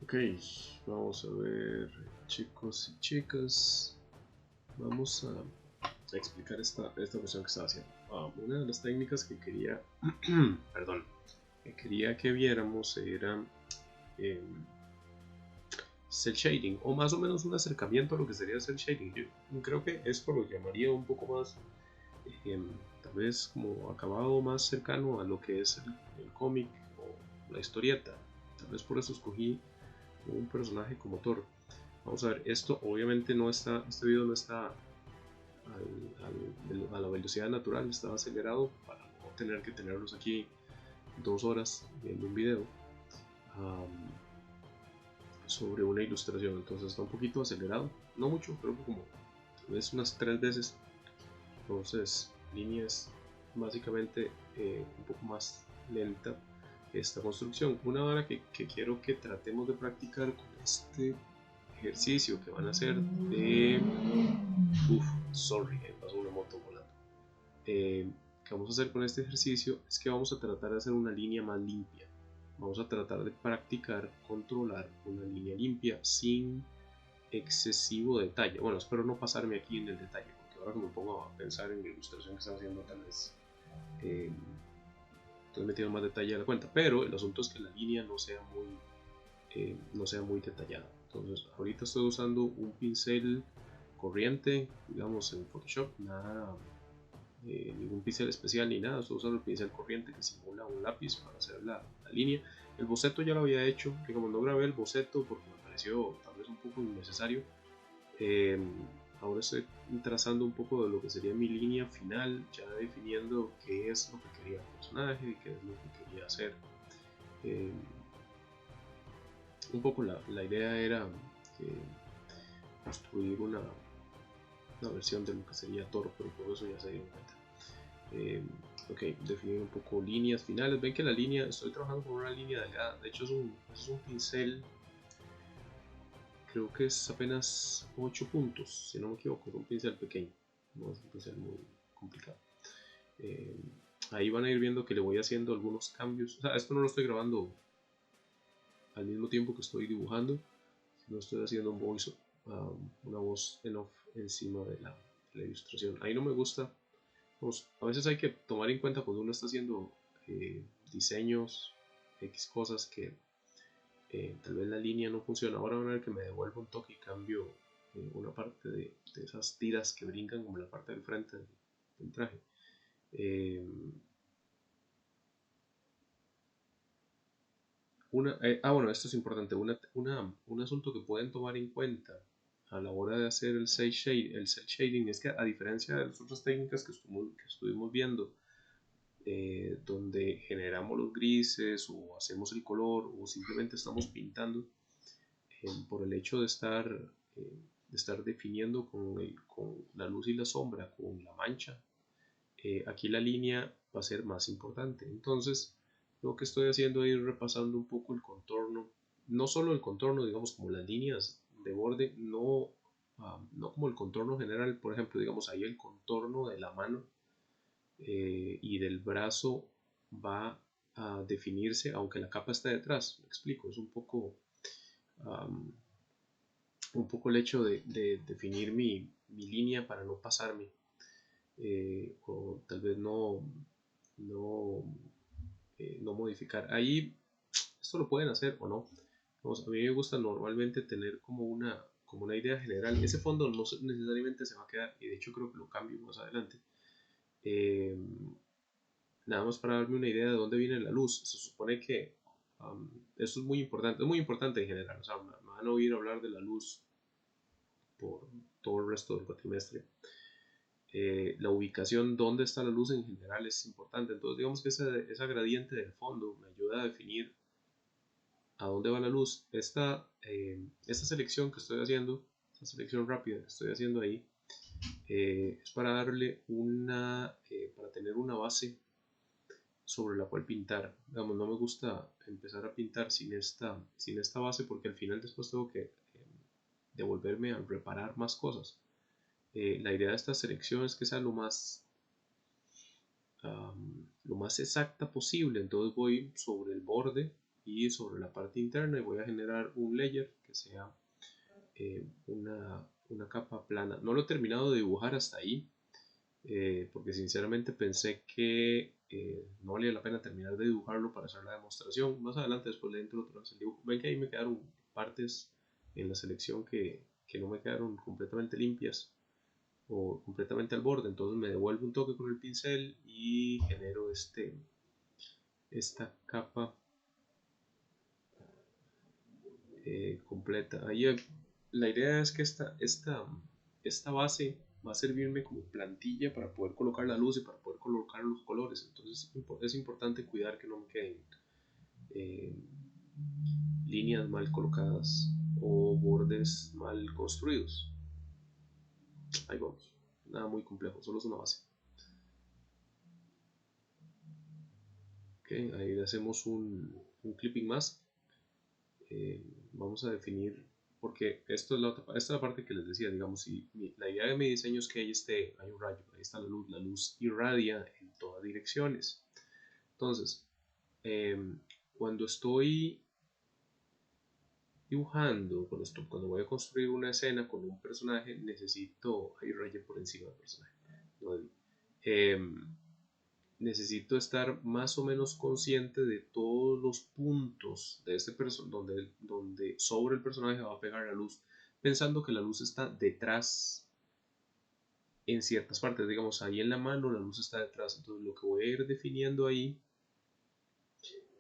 Ok, vamos a ver, chicos y chicas, vamos a explicar esta cuestión que estaba haciendo. Una de las técnicas que quería, perdón, que quería que viéramos era cel shading, o más o menos un acercamiento a lo que sería cel shading. Yo creo que esto lo llamaría un poco más, tal vez como acabado más cercano a lo que es el cómic o la historieta. Tal vez por eso escogí un personaje como Thor. Vamos a ver, esto obviamente no está, este video no está a la velocidad natural, está acelerado para no tener que tenerlos aquí 2 horas viendo un video sobre una ilustración. Entonces está un poquito acelerado, no mucho, creo que como tal vez unas 3 veces. Entonces, líneas básicamente un poco más lenta esta construcción. Una hora que quiero que tratemos de practicar con este ejercicio que van a hacer de... pasó una moto volando. Que vamos a hacer con este ejercicio es que vamos a tratar de hacer una línea más limpia. Vamos a tratar de practicar controlar una línea limpia sin excesivo detalle. Bueno, espero no pasarme aquí en el detalle, porque ahora que me pongo a pensar en la ilustración que estaba haciendo, tal vez estoy metiendo más detalle a la cuenta, pero el asunto es que la línea no sea muy detallada. Entonces ahorita estoy usando un pincel corriente, digamos en Photoshop, nada, ningún pincel especial ni nada, estoy usando el pincel corriente que simula un lápiz para hacer la línea. El boceto ya lo había hecho, que como no grabé el boceto porque me pareció tal vez un poco innecesario, ahora estoy trazando un poco de lo que sería mi línea final, ya definiendo qué es lo que quería el personaje, qué es lo que quería hacer. Un poco la idea era construir una versión de lo que sería Thor, pero por eso ya se dieron cuenta. Ok, definir un poco líneas finales. Ven que la línea, estoy trabajando con una línea delgada, de hecho es un pincel, creo que es apenas 8 puntos, si no me equivoco, es un pincel pequeño, no es un pincel muy complicado. Ahí van a ir viendo que le voy haciendo algunos cambios. O sea, esto no lo estoy grabando al mismo tiempo que estoy dibujando, sino estoy haciendo una voz en off encima de la ilustración. Ahí no me gusta. A veces hay que tomar en cuenta cuando uno está haciendo diseños, X cosas que tal vez la línea no funciona. Ahora van a ver que me devuelvo un toque y cambio una parte de esas tiras que brincan como la parte del frente del traje. Bueno, esto es importante. Un asunto que pueden tomar en cuenta a la hora de hacer el cel shading es que, a diferencia de las otras técnicas que estuvimos viendo, donde generamos los grises o hacemos el color o simplemente estamos pintando, por el hecho de estar definiendo con la luz y la sombra, con la mancha, aquí la línea va a ser más importante. Entonces, lo que estoy haciendo es ir repasando un poco el contorno, no solo el contorno, digamos, como las líneas de borde, no como el contorno general. Por ejemplo, digamos, ahí el contorno de la mano y del brazo va a definirse aunque la capa esté detrás. Me explico, es un poco el hecho de definir mi línea para no pasarme, o tal vez no modificar. Ahí esto lo pueden hacer o no. Vamos, a mí me gusta normalmente tener como una idea general. Ese fondo no necesariamente se va a quedar, y de hecho creo que lo cambio más adelante. Nada más para darme una idea de dónde viene la luz. Se supone que esto es muy importante en general. O sea, me van a oír hablar de la luz por todo el resto del cuatrimestre. La ubicación, dónde está la luz en general es importante. Entonces digamos que esa gradiente del fondo me ayuda a definir a dónde va la luz. Esta selección que estoy haciendo, esta selección rápida que estoy haciendo ahí, es para darle para tener una base sobre la cual pintar. Digamos, no me gusta empezar a pintar sin esta base, porque al final después tengo que devolverme a reparar más cosas. La idea de esta selección es que sea lo más exacta posible. Entonces voy sobre el borde y sobre la parte interna voy a generar un layer que sea una capa plana. No lo he terminado de dibujar hasta ahí, porque sinceramente pensé que no valía la pena terminar de dibujarlo para hacer la demostración. Más adelante después le entro otra vez el dibujo. Ven que ahí me quedaron partes en la selección que no me quedaron completamente limpias o completamente al borde, entonces me devuelvo un toque con el pincel y genero esta capa completa. Ahí la idea es que esta base va a servirme como plantilla para poder colocar la luz y para poder colocar los colores. Entonces es importante cuidar que no me queden eh, líneas mal colocadas o bordes mal construidos. Ahí vamos. Nada muy complejo, solo es una base. Okay, ahí le hacemos un clipping más. Vamos a definir, porque esto es esta es la parte que les decía, digamos, si la idea de mi diseño es que hay un rayo, ahí está la luz irradia en todas direcciones. Entonces, cuando estoy dibujando, cuando voy a construir una escena con un personaje, necesito, hay rayo por encima del personaje, no necesito estar más o menos consciente de todos los puntos de este donde sobre el personaje va a pegar la luz, pensando que la luz está detrás en ciertas partes, digamos ahí en la mano la luz está detrás, entonces lo que voy a ir definiendo ahí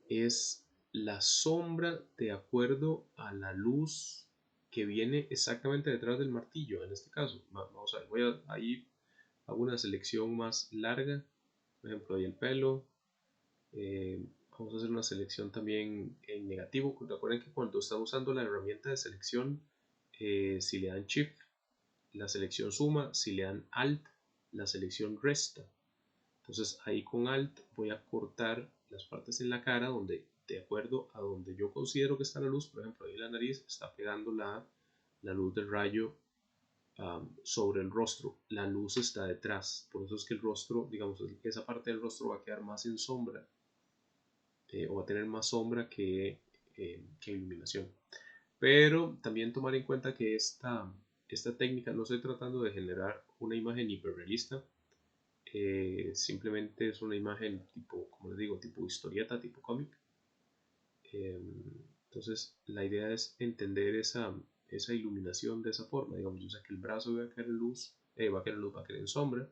es la sombra de acuerdo a la luz que viene exactamente detrás del martillo, en este caso. Vamos a ver, ahí hago una selección más larga, por ejemplo ahí el pelo. Vamos a hacer una selección también en negativo. Recuerden que cuando está usando la herramienta de selección, si le dan Shift, la selección suma, si le dan Alt, la selección resta. Entonces ahí con Alt voy a cortar las partes en la cara donde, de acuerdo a donde yo considero que está la luz, por ejemplo ahí la nariz está pegando la luz del rayo sobre el rostro, la luz está detrás, por eso es que el rostro, digamos, esa parte del rostro va a quedar más en sombra. O va a tener más sombra que iluminación. Pero también tomar en cuenta que esta técnica no estoy tratando de generar una imagen hiperrealista, simplemente es una imagen tipo, como les digo, tipo historieta, tipo cómic. Entonces la idea es entender esa iluminación de esa forma. Digamos, yo sé que el brazo va a caer en luz, va a caer en sombra,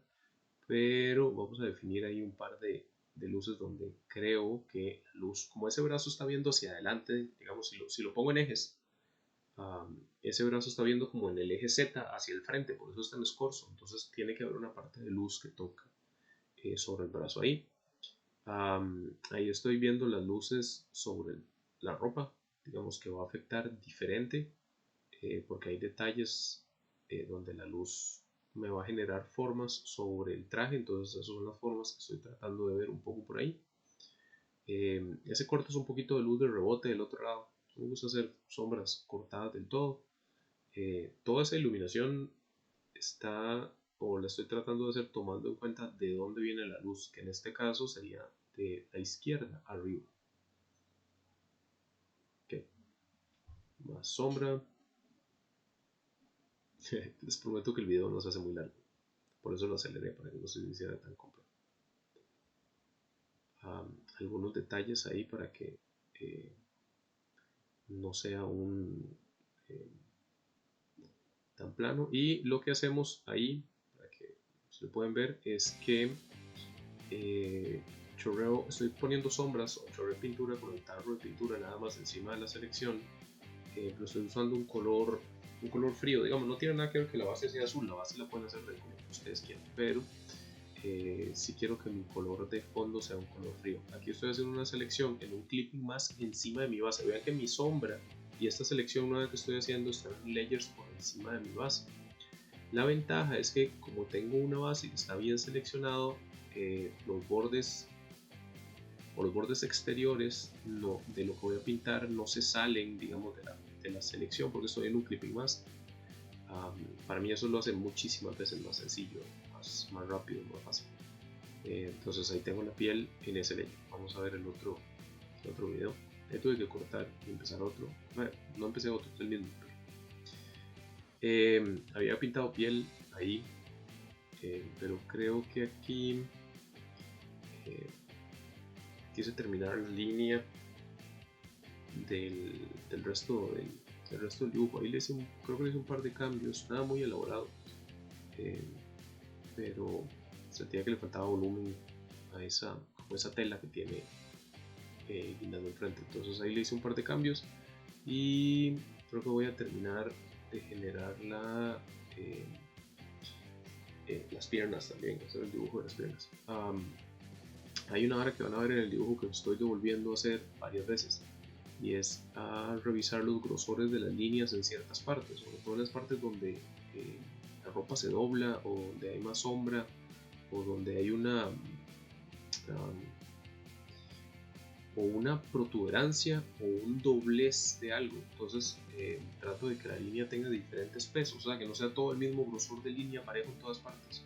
pero vamos a definir ahí un par de luces donde creo que la luz, como ese brazo está viendo hacia adelante, digamos, si lo pongo en ejes, ese brazo está viendo como en el eje Z hacia el frente, por eso está en escorzo, entonces tiene que haber una parte de luz que toca sobre el brazo ahí. Ahí estoy viendo las luces sobre la ropa, digamos que va a afectar diferente, porque hay detalles donde la luz me va a generar formas sobre el traje, entonces esas son las formas que estoy tratando de ver un poco por ahí. Ese corte es un poquito de luz de rebote del otro lado, me gusta hacer sombras cortadas del todo. Toda esa iluminación está, o la estoy tratando de hacer tomando en cuenta de dónde viene la luz, que en este caso sería de la izquierda arriba. Okay. Más sombra. Les prometo que el video no se hace muy largo, por eso lo aceleré para que no se hiciera tan complejo. Algunos detalles ahí para que no sea tan plano, y lo que hacemos ahí, para que se pueden ver, es que estoy poniendo sombras o chorreo pintura con el tarro de pintura nada más encima de la selección, pero estoy usando un color frío, digamos, no tiene nada que ver que la base sea azul, la base la pueden hacer del color que ustedes quieran, pero si quiero que mi color de fondo sea un color frío. Aquí estoy haciendo una selección en un clipping más encima de mi base. Vean que mi sombra y esta selección nueva que estoy haciendo están en layers por encima de mi base. La ventaja es que como tengo una base que está bien seleccionado, los bordes o los bordes exteriores de lo que voy a pintar no se salen, digamos, de la selección, porque estoy en un clipping más. Para mí eso lo hace muchísimas veces más sencillo, más rápido, más fácil. Entonces ahí tengo la piel en ese layer. Vamos a ver el otro video. tuve que cortar y empezar otro. Bueno, no empecé otro, es el mismo. Había pintado piel ahí, pero creo que aquí eh, quise terminar la línea del resto del resto del dibujo. Ahí creo que le hice un par de cambios, nada muy elaborado, pero sentía que le faltaba volumen a esa tela que tiene guindando enfrente. Entonces ahí le hice un par de cambios y creo que voy a terminar de generar las piernas también, hacer el dibujo de las piernas. Hay una hora que van a ver en el dibujo que estoy devolviendo a hacer varias veces, y es a revisar los grosores de las líneas en ciertas partes, sobre todo en las partes donde la ropa se dobla o donde hay más sombra o donde hay o una protuberancia o un doblez de algo. Entonces trato de que la línea tenga diferentes pesos, o sea, que no sea todo el mismo grosor de línea parejo en todas partes.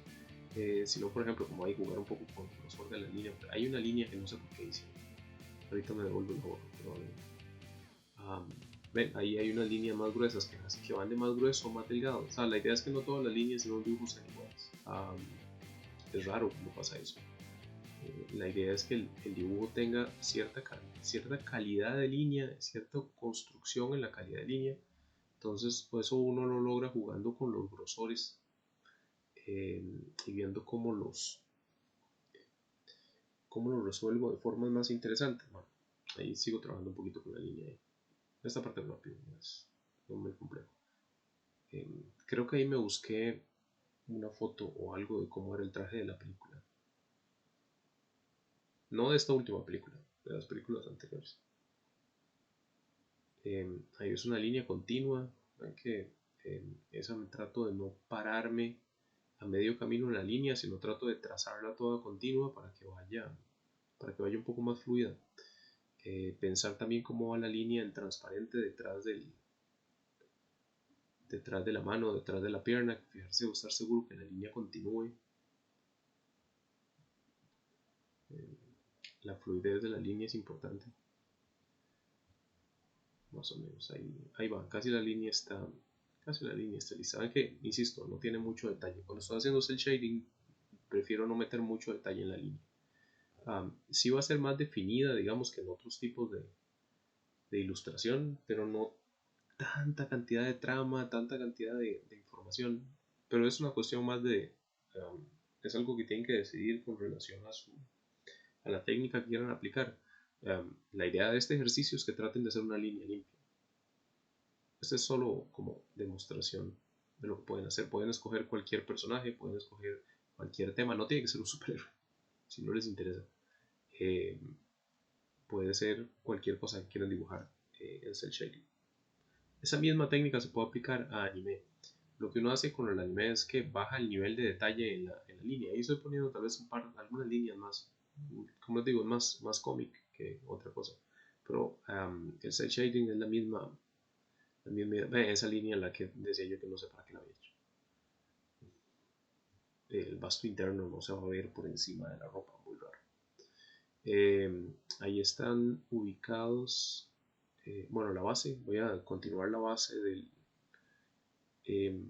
Sino, por ejemplo, como hay que jugar un poco con el grosor de la línea. Hay una línea que no sé por qué hice. Ahorita me devuelvo el borro, pero ven, ahí hay unas líneas más gruesas que van de más grueso a más delgado. O sea, la idea es que no todas las líneas en un dibujo sean iguales. Es raro cuando pasa eso. La idea es que el dibujo tenga cierta calidad de línea, cierta construcción en la calidad de línea. Entonces, pues eso uno lo logra jugando con los grosores y viendo cómo lo resuelvo de formas más interesantes. Bueno, ahí sigo trabajando un poquito con la línea ahí. Esta parte rápido, no es muy complejo. Creo que ahí me busqué una foto o algo de cómo era el traje de la película. No de esta última película, de las películas anteriores. Ahí es una línea continua, que esa me trato de no pararme a medio camino en la línea, sino trato de trazarla toda continua para que vaya un poco más fluida. Pensar también cómo va la línea en transparente detrás de la mano, detrás de la pierna, fijarse o estar seguro que la línea continúe. La fluidez de la línea es importante. Más o menos, ahí va, casi la línea está lista. Saben que, insisto, no tiene mucho detalle. Cuando estoy haciendo cel shading, prefiero no meter mucho detalle en la línea. Sí va a ser más definida, digamos, que en otros tipos de ilustración, pero no tanta cantidad de trama, tanta cantidad de información. Pero es una cuestión más es algo que tienen que decidir con relación a la técnica que quieran aplicar. La idea de este ejercicio es que traten de hacer una línea limpia. Este es solo como demostración de lo que pueden hacer. Pueden escoger cualquier personaje, pueden escoger cualquier tema. No tiene que ser un superhéroe, si no les interesa. Puede ser cualquier cosa que quieran dibujar en cel shading. Esa misma técnica se puede aplicar a anime. Lo que uno hace con el anime es que baja el nivel de detalle en la línea. Ahí estoy poniendo tal vez algunas líneas más, como les digo, más cómic que otra cosa. Pero el cel shading es esa línea en la que decía yo que no sé para qué la había hecho. El vasto interno no se va a ver por encima de la ropa, muy raro. Ahí están ubicados, bueno, la base. Voy a continuar eh,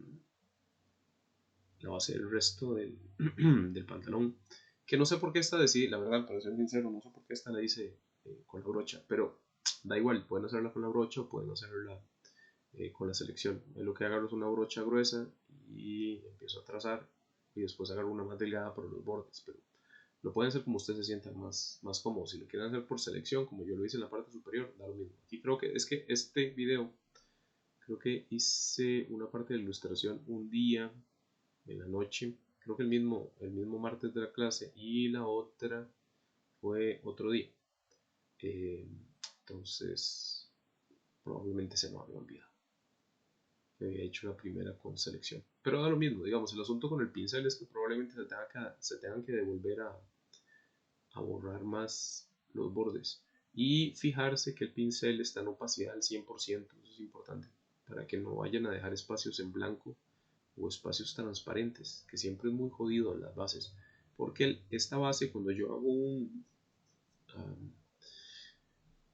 la base del resto del pantalón. Que no sé por qué esta decidí, la verdad, para ser sincero, no sé por qué esta la hice con la brocha, pero da igual, pueden hacerla con la brocha o pueden hacerla con la selección. Lo que agarro es una brocha gruesa y empiezo a trazar y después agarro una más delgada por los bordes, pero lo pueden hacer como ustedes se sientan más cómodos. Si lo quieren hacer por selección, como yo lo hice en la parte superior, da lo mismo. Aquí creo que es que este video, creo que hice una parte de la ilustración un día en la noche, creo que el mismo martes de la clase, y la otra fue otro día. Entonces, probablemente se me había olvidado que había hecho la primera con selección. Pero da lo mismo, digamos, el asunto con el pincel es que probablemente se tengan que devolver a borrar más los bordes. Y fijarse que el pincel está en opacidad al 100%, eso es importante, para que no vayan a dejar espacios en blanco o espacios transparentes, que siempre es muy jodido en las bases, porque esta base, cuando yo hago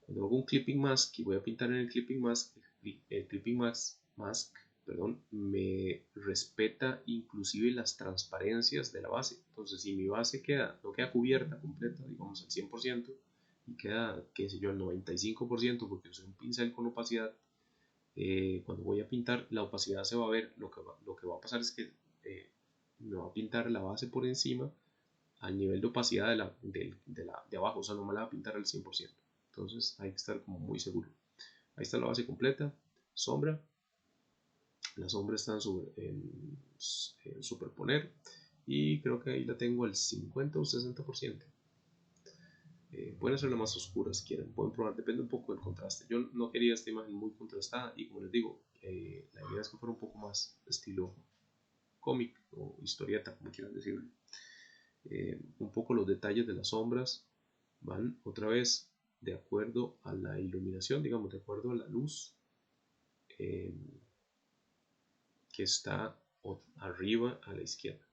Cuando hago un clipping mask y voy a pintar en el clipping mask, el clipping mask, perdón, me respeta inclusive las transparencias de la base. Entonces, si mi base no queda cubierta completa, digamos al 100%, y queda, qué sé yo, al 95%, porque soy un pincel con opacidad, cuando voy a pintar, la opacidad se va a ver. Lo que va a pasar es que me va a pintar la base por encima al nivel de opacidad de abajo, o sea, no me la va a pintar al 100%. Entonces hay que estar como muy seguro. Ahí está la base completa, sombra. La sombra está en superponer y creo que ahí la tengo al 50 o 60%. Pueden hacerla más oscura si quieren, pueden probar, depende un poco del contraste. Yo no quería esta imagen muy contrastada y como les digo, la idea es que fuera un poco más estilo cómic o historieta, como quieran decirlo. Un poco los detalles de las sombras van otra vez de acuerdo a la iluminación, digamos, de acuerdo a la luz eh, que está arriba a la izquierda.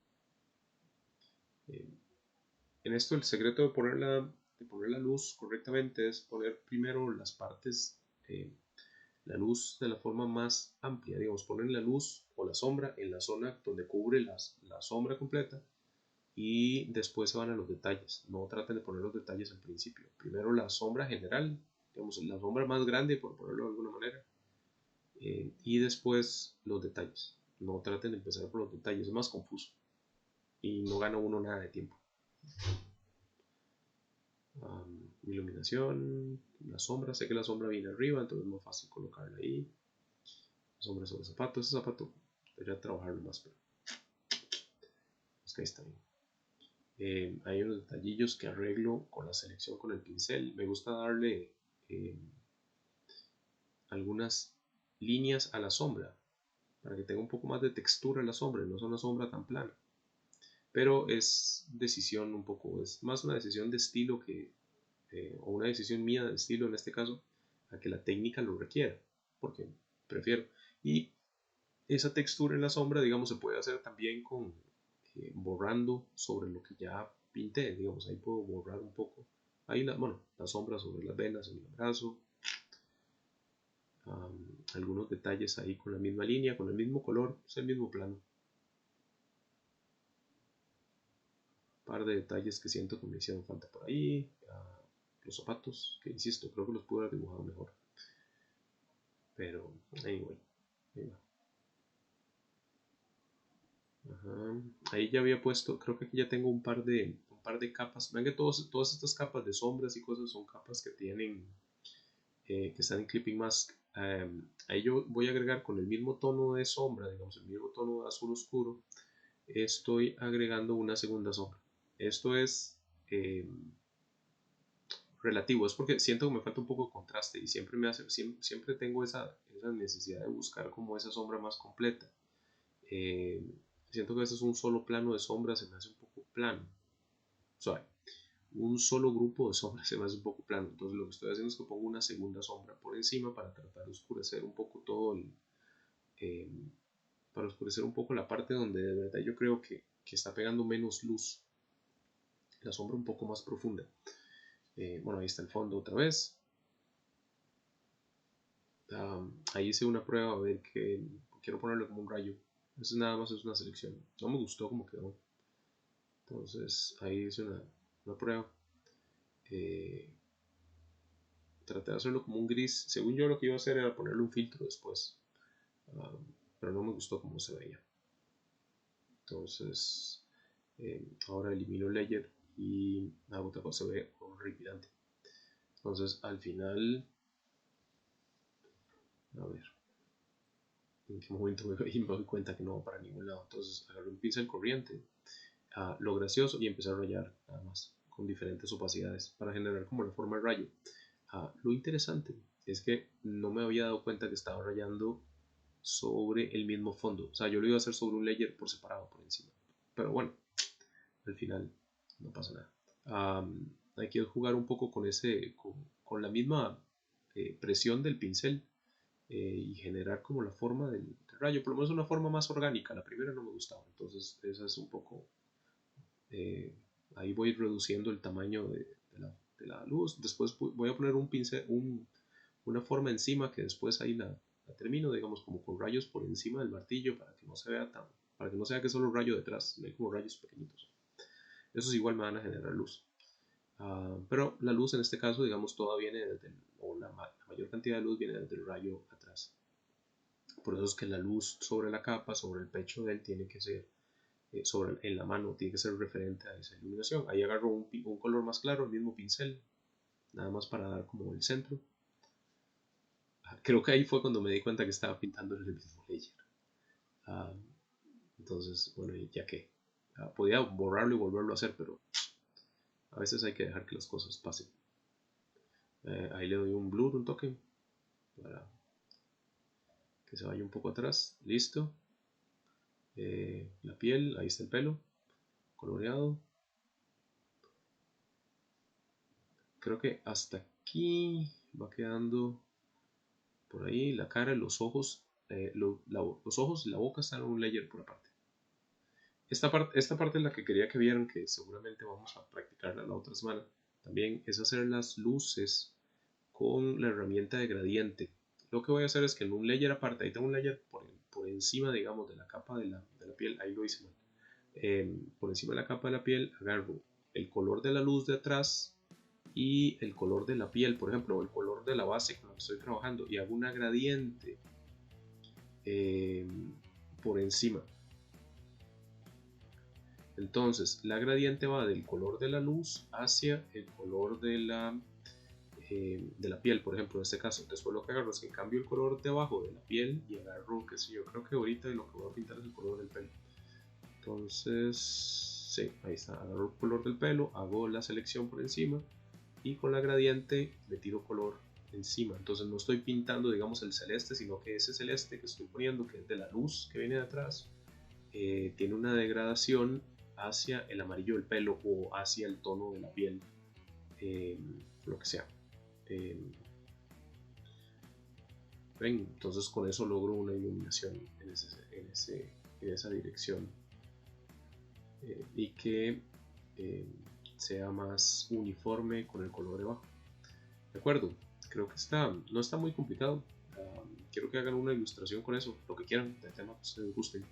En esto el secreto de poner la luz correctamente es poner primero las partes, la luz de la forma más amplia, digamos, poner la luz o la sombra en la zona donde cubre la sombra completa y después se van a los detalles. No traten de poner los detalles al principio. Primero la sombra general, digamos, la sombra más grande, por ponerlo de alguna manera, y después los detalles. No traten de empezar por los detalles, es más confuso y no gana uno nada de tiempo. Iluminación, la sombra, sé que la sombra viene arriba, entonces es más fácil colocarla ahí. Sombra sobre zapato, ese zapato debería trabajarlo más, pero es que ahí está bien. Hay unos detallillos que arreglo con la selección con el pincel. Me gusta darle eh, algunas líneas a la sombra para que tenga un poco más de textura en la sombra, no es una sombra tan plana. Pero es decisión un poco, es más una decisión de estilo o una decisión mía de estilo en este caso, a que la técnica lo requiera, porque prefiero. Y esa textura en la sombra, digamos, se puede hacer también con borrando sobre lo que ya pinté, digamos, ahí puedo borrar un poco, ahí la sombra sobre las venas en el brazo, algunos detalles ahí con la misma línea, con el mismo color, es el mismo plano. Un par de detalles que siento que me hicieron falta por ahí, los zapatos, que insisto, creo que los pude haber dibujado mejor, pero anyway, ahí va. Ajá. Ahí ya había puesto, creo que aquí ya tengo un par de capas. Ven que todas estas capas de sombras y cosas son capas que tienen, que están en Clipping Mask. Ahí yo voy a agregar con el mismo tono de sombra, digamos, el mismo tono de azul oscuro, estoy agregando una segunda sombra. Esto es relativo, es porque siento que me falta un poco de contraste y siempre tengo esa necesidad de buscar como esa sombra más completa. Eh, Siento que a veces un solo plano de sombra se me hace un poco plano. O sea, un solo grupo de sombras se me hace un poco plano. Entonces lo que estoy haciendo es que pongo una segunda sombra por encima para tratar de oscurecer un poco eh, para oscurecer un poco la parte donde de verdad yo creo que está pegando menos luz. La sombra un poco más profunda. Bueno, ahí está el fondo otra vez. Ahí hice una prueba a ver que quiero ponerle como un rayo. Eso nada más es una selección. No me gustó como quedó. Entonces ahí hice una prueba. Eh, Traté de hacerlo como un gris. Según yo lo que iba a hacer era ponerle un filtro después. Pero no me gustó como se veía. Entonces ahora elimino el layer y hago otra cosa, se ve horripilante. Entonces al final, a ver, en qué momento me doy cuenta que no va para ningún lado. Entonces agarré un pincel corriente, lo gracioso, y empecé a rayar nada más con diferentes opacidades para generar como la forma de rayo. Lo interesante es que no me había dado cuenta que estaba rayando sobre el mismo fondo. O sea, yo lo iba a hacer sobre un layer por separado, por encima. Pero bueno, al final no pasa nada. Hay que jugar un poco con la misma presión del pincel y generar como la forma del rayo, por lo menos una forma más orgánica. La primera no me gustaba, entonces esa es un poco, ahí voy reduciendo el tamaño de de la luz. Después voy a poner un pincel, una forma encima que después ahí la termino, digamos, como con rayos por encima del martillo para que no se vea para que no sea que solo rayo detrás, no hay como rayos pequeñitos. Esos igual me van a generar luz. Pero la luz en este caso, digamos, toda viene o la mayor cantidad de luz viene desde el rayo atrás. Por eso es que la luz sobre la capa, sobre el pecho de él, tiene que ser, en la mano, tiene que ser referente a esa iluminación. Ahí agarro un color más claro, el mismo pincel, nada más para dar como el centro. Creo que ahí fue cuando me di cuenta que estaba pintando en el mismo layer. Entonces, bueno, ya que podía borrarlo y volverlo a hacer, pero a veces hay que dejar que las cosas pasen. Ahí le doy un blur, un toque, para que se vaya un poco atrás. Listo. La piel, ahí está el pelo, coloreado. Creo que hasta aquí va quedando por ahí la cara, los ojos. Los ojos y la boca están en un layer por aparte. Esta parte es la que quería que vieran, que seguramente vamos a practicarla la otra semana. También es hacer las luces con la herramienta de gradiente. Lo que voy a hacer es que en un layer aparte, ahí tengo un layer por encima, digamos, de la capa de la piel, ahí lo hice mal. Por encima de la capa de la piel agarro el color de la luz de atrás y el color de la piel, por ejemplo, o el color de la base con la que estoy trabajando, y hago una gradiente por encima. Entonces la gradiente va del color de la luz hacia el color de la piel, por ejemplo, en este caso. Después lo que agarro es que cambio el color debajo de la piel y agarro, qué sé yo, creo que ahorita lo que voy a pintar es el color del pelo. Entonces, sí, ahí está, agarro el color del pelo, hago la selección por encima y con la gradiente le tiro color encima. Entonces no estoy pintando, digamos, el celeste, sino que ese celeste que estoy poniendo, que es de la luz que viene de atrás, tiene una degradación hacia el amarillo del pelo o hacia el tono de la piel, lo que sea. ¿Ven? Entonces con eso logro una iluminación en esa dirección, y que sea más uniforme con el color de abajo. De acuerdo, creo que no está muy complicado. Quiero que hagan una ilustración con eso, lo que quieran, del tema que ustedes gusten.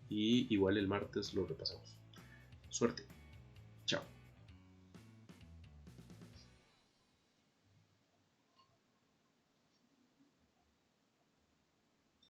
Y igual el martes lo repasamos. Suerte. Chao.